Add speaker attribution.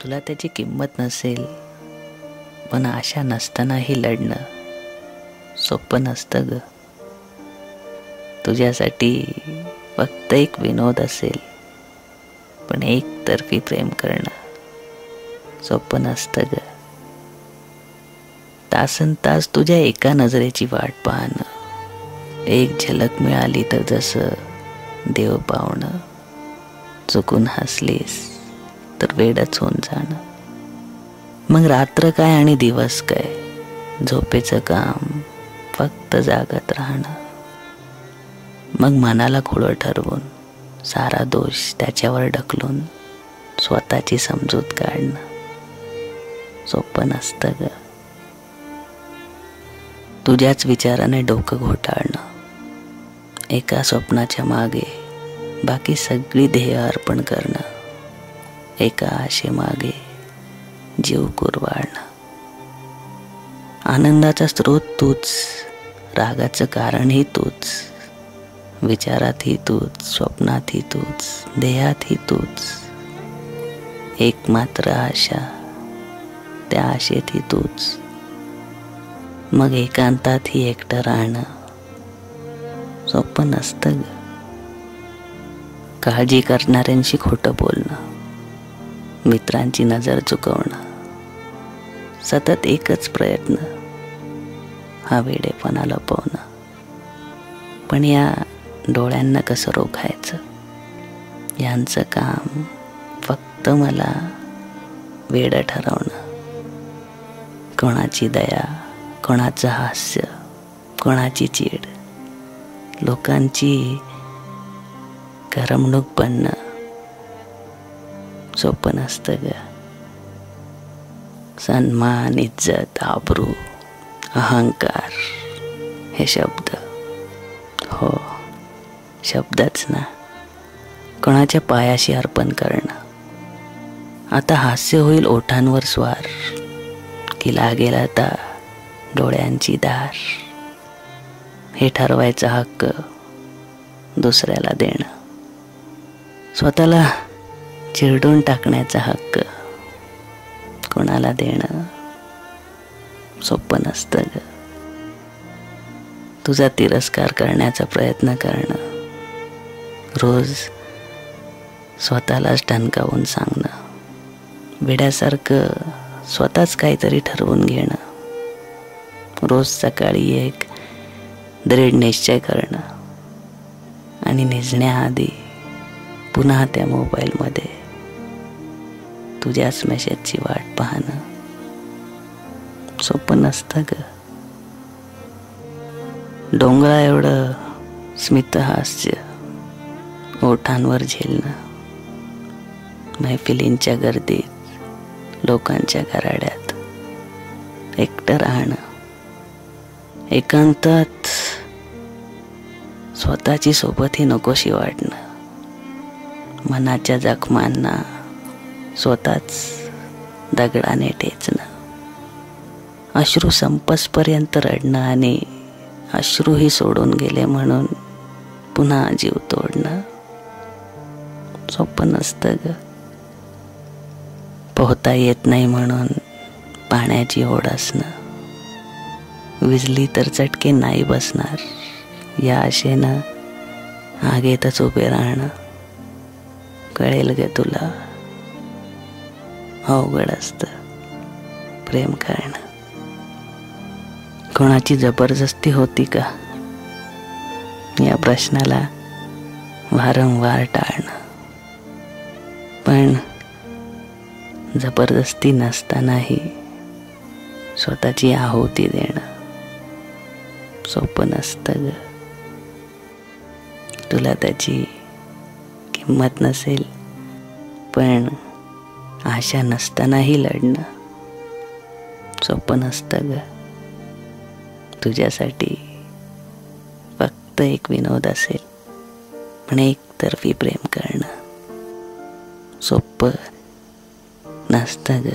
Speaker 1: तुला त्याची किंमत नसेल, पण आशा नसतानाही लढणं सोपं नसतं ग. तुझ्यासाठी फक्त एक विनोद असेल, पण एकतर्फी प्रेम करणं सोपं नसतं ग. तासन तास तुझ्या एका नजरेची वाट पाहणं, एक झलक मिळाली तर जसं देव पावणं, चुकून हसलीस तर वेडच होऊन जाणं. मग रात्र काय आणि दिवस काय, झोपेचं काम फक्त जागत राहणं. मग मनाला खुळं ठरवून सारा दोष त्याच्यावर ढकलून स्वतःची समजूत काढणं सोपं नसतं ग. तुझ्याच विचाराने डोकं घोटाळणं, एका स्वप्नाच्या मागे बाकी सगळी ध्येय अर्पण करणं, एका आशेमागे जीव कुरवाळणं. आनंदाचा स्रोत तूच, रागाचं कारणही तूच, विचारातही तूच, स्वप्नातही तूच, ध्येयातही तूच. एक मात्र आशा, त्या आशेतही तूच. मग एकांतातही एकटं राहणं सोपं नसतं ग. काळजी करणाऱ्यांशी खोटं बोलणं, मित्रांची नजर चुकवणं, सतत एकच प्रयत्न, हा वेडेपणा लपवणं. पण या डोळ्यांना कसं रोखायचं, यांचं काम फक्त मला वेडं ठरवणं. कोणाची दया, कोणाचं हास्य, कोणाची चीड, लोकांची करमणूक बनणं सोपं नसतं ग. सन्मान, इज्जत, आबरू, अहंकार हे शब्द, हो शब्दच ना, कोणाच्या पायाशी अर्पण करणं. आता हास्य होईल ओठांवर स्वार, की लागेल आता डोळ्यांची धार. हे ठरवायचा हक्क दुसऱ्याला देणं, स्वतःला चिरडून टाकण्याचा हक्क कोणाला देणं सोपं नसतं ग. तुझा तिरस्कार करण्याचा प्रयत्न करणं, रोज स्वतःलाच ठणकावून सांगणं, वेड्यासारखं स्वतःच काहीतरी ठरवून घेणं, रोज सकाळी एक दृढ निश्चय करणं आणि निजण्याआधी पुन्हा त्या मोबाईलमध्ये तुझ्याच मेसेजची वाट पाहणं सोपं नसतं ग. डोंगरा एवढं स्मितहास्य ओठांवर झेलणं, मैफिलींच्या गर्दीत, लोकांच्या गराड्यात एकटं राहणं, एकांतात स्वतःची सोबतही नकोशी वाटणं, मनाच्या जखमांना स्वतःच दगडाने ठेचणं, अश्रू संपसपर्यंत रडणं आणि अश्रूही सोडून गेले म्हणून पुन्हा जीव तोडणं सोपं नसतं ग. पोहता येत नाही म्हणून पाण्याची ओढ असणं, विजली तर चटके नाही बसणार या आशेनं आगेतच उभे राहणं. कळेल ग तुला, अवघड असतं प्रेम करणं. कोणाची जबरदस्ती होती का, या प्रश्नाला वारंवार टाळणं. पण जबरदस्ती नसतानाही स्वतःची आहुती देणं सोपं नसतं ग. तुला त्याची किंमत नसेल, पण आशा नसतानाही लढणं सोपं नसतं ग. तुझ्यासाठी फक्त एक विनोद असेल, पण एकतर्फी प्रेम करणं सोपं नसतं ग.